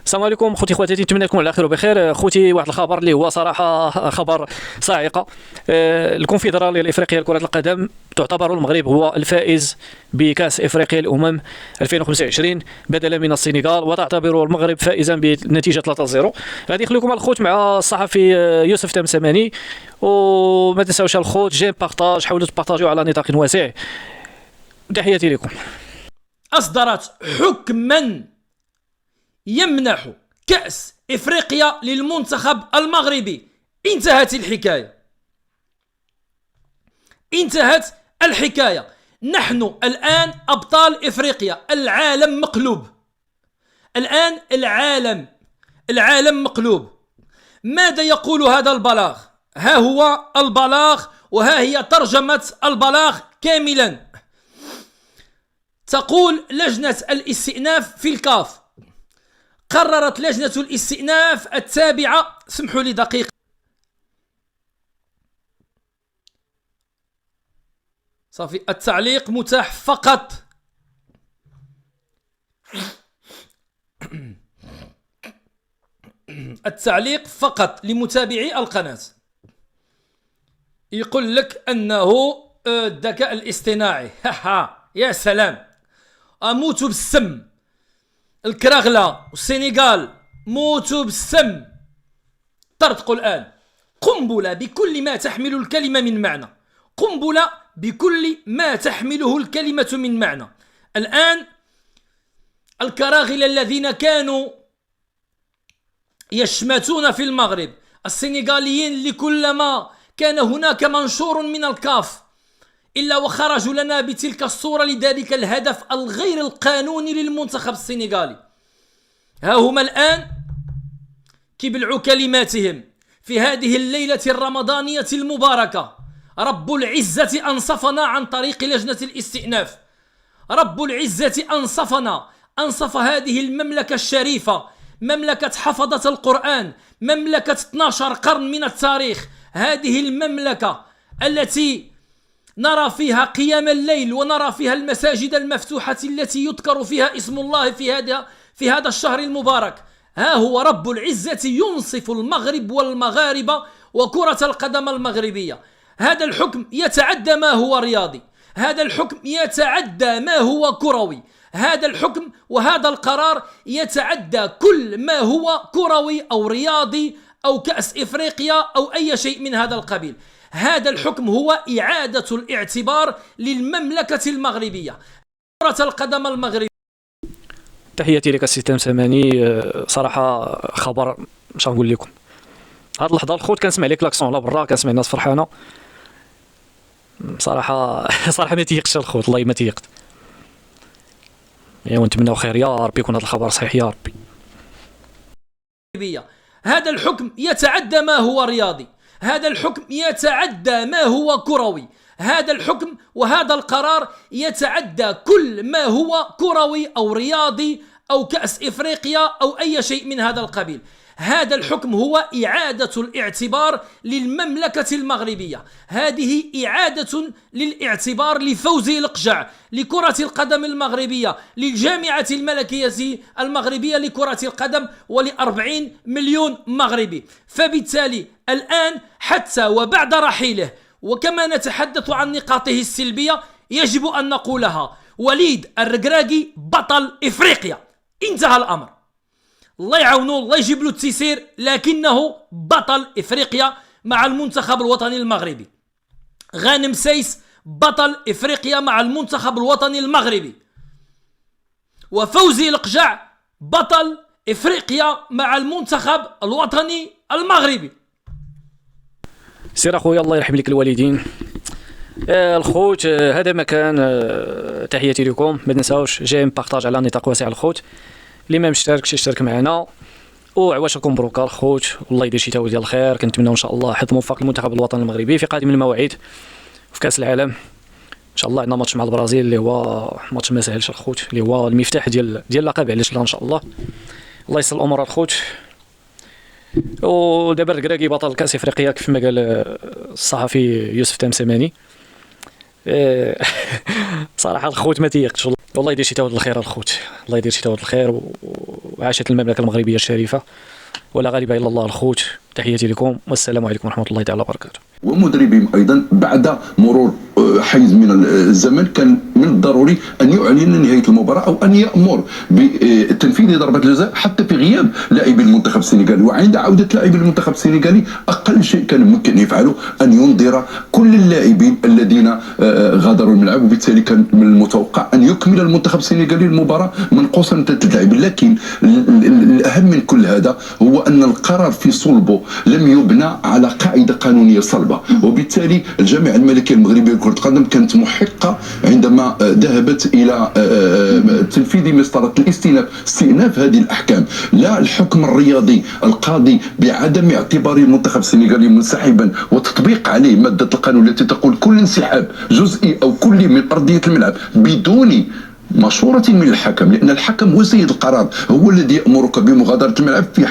السلام عليكم خوتي خواتاتي، نتمنى لكم على خير وبخير. خوتي، واحد الخبر اللي هو صراحه خبر صاعقه. الكونفدراليه الافريقيه لكره القدم تعتبر المغرب هو الفائز بكاس افريقيا الامم 2025 بدلا من السنغال، وتعتبر المغرب فائزا بنتيجه 3-0. غادي نخليكم الخوت مع الصحفي يوسف تمسماني، وما تنساوش الخوت جيم بارطاج، حاولوا تبارطاجيو على نطاق واسع. تحياتي لكم. أصدرت حكما يمنح كأس إفريقيا للمنتخب المغربي. انتهت الحكاية. نحن الآن أبطال إفريقيا. العالم مقلوب الآن. العالم مقلوب. ماذا يقول هذا البلاغ؟ ها هو البلاغ، وها هي ترجمة البلاغ كاملا. تقول لجنة الاستئناف في الكاف: قررت لجنة الاستئناف التابعة، سمحوا لي دقيقة صافي، التعليق متاح فقط. التعليق فقط لمتابعي القناة. يقول لك أنه الذكاء الاصطناعي يا سلام، أموتوا بالسم. الكراغلة والسنغال موتوا بالسم. طرطقوا الآن قنبلة بكل ما تحمل الكلمة من معنى. قنبلة بكل ما تحمله الكلمة من معنى. الآن الكراغلة الذين كانوا يشمتون في المغرب، السنغاليين، لكلما كان هناك منشور من الكاف إلا وخرجوا لنا بتلك الصورة لذلك الهدف الغير القانوني للمنتخب السنغالي. ها هم الآن كبلعوا كلماتهم في هذه الليلة الرمضانية المباركة. رب العزة أنصفنا عن طريق لجنة الاستئناف. رب العزة أنصف هذه المملكة الشريفة، مملكة حفظة القرآن، مملكة 12 قرن من التاريخ. هذه المملكة التي نرى فيها قيام الليل، ونرى فيها المساجد المفتوحة التي يذكر فيها اسم الله في هذا الشهر المبارك. ها هو رب العزة ينصف المغرب والمغاربة وكرة القدم المغربية. هذا الحكم يتعدى ما هو رياضي، هذا الحكم يتعدى ما هو كروي، هذا الحكم وهذا القرار يتعدى كل ما هو كروي أو رياضي أو كأس إفريقيا أو أي شيء من هذا القبيل. هذا الحكم هو إعادة الاعتبار للمملكة المغربية، كرة القدم المغربية. تحياتي لك السي تمسماني. صراحة خبر مش غنقول لكم. هاد اللحظة الخوت كنسمع لي كلاكسون لا برا، كنسمع الناس فرحانة. صراحة ما تيقش الخوت، والله ما تيقت. ونتمناو خير يا ربي، يكون هذا الخبر صحيح يا ربي. هذا الحكم يتعدى ما هو رياضي، هذا الحكم يتعدى ما هو كروي، هذا الحكم وهذا القرار يتعدى كل ما هو كروي أو رياضي أو كأس إفريقيا أو أي شيء من هذا القبيل. هذا الحكم هو إعادة الاعتبار للمملكة المغربية. هذه إعادة للاعتبار لفوزي القجع لكرة القدم المغربية، للجامعة الملكية المغربية لكرة القدم، ول40 مليون مغربي. فبالتالي الآن حتى وبعد رحيله، وكما نتحدث عن نقاطه السلبية، يجب أن نقولها: وليد الركراكي بطل إفريقيا. انتهى الأمر. الله يعاونو، الله يجيب له التيسير، لكنه بطل إفريقيا مع المنتخب الوطني المغربي. غانم سيس بطل إفريقيا مع المنتخب الوطني المغربي. وفوزي القجع بطل إفريقيا مع المنتخب الوطني المغربي. سير اخويا، الله يرحم لك الوالدين. الخوت، هذا مكان. تحياتي لكم. ما تنساوش جيم بارطاج على نطاق واسع. الخوت اللي ما مشتركش يشترك معنا، وعواشركم بروكا الخوت، والله يدير شي تاوي ديال الخير. كنتمناو ان شاء الله حظ موفق للمنتخب الوطني المغربي في قادم المواعيد في كاس العالم. ان شاء الله عندنا ماتش مع البرازيل اللي هو ماتش ما سهلش الخوت، اللي هو المفتاح ديال اللقب. علاش لا؟ ان شاء الله الله يسر الامور الخوت. ودابا الركراكي بطل كاس افريقيا كيف ما قال الصحفي يوسف تمسماني. صراحه الخوت ما تيقتش، والله يدير شي تعود الخير الخوت، الله يدير شي تعود الخير، وعاشت المملكه المغربيه الشريفه، ولا غالب الا الله الخوت. تحياتي لكم والسلام عليكم ورحمه الله تعالى وبركاته. ومدربهم ايضا بعد مرور حيز من الزمن كان من الضروري ان يعلن نهايه المباراه او ان يامر بتنفيذ ضربه الجزاء حتى في غياب لاعبي المنتخب السنغالي. وعند عوده لاعبي المنتخب السنغالي اقل شيء كان ممكن يفعله ان ينذر كل اللاعبين الذين غادروا الملعب، وبالتالي كان من المتوقع ان يكمل المنتخب السنغالي المباراه منقوصا من 3 لاعبين. لكن الاهم من كل هذا هو ان القرار في صلبه لم يبنى على قاعده قانونيه صلبه، وبالتالي الجامعه الملكيه المغربيه لكره القدم كانت محقه عندما ذهبت الى تنفيذ مسطره استئناف هذه الاحكام. لا الحكم الرياضي القاضي بعدم اعتبار المنتخب السنغالي منسحبا وتطبيق عليه ماده القانون التي تقول كل انسحاب جزئي او كلي من ارضيه الملعب بدون مشورة من الحكم، لأن الحكم هو سيد القرار، هو الذي يأمرك بمغادرة الملعب في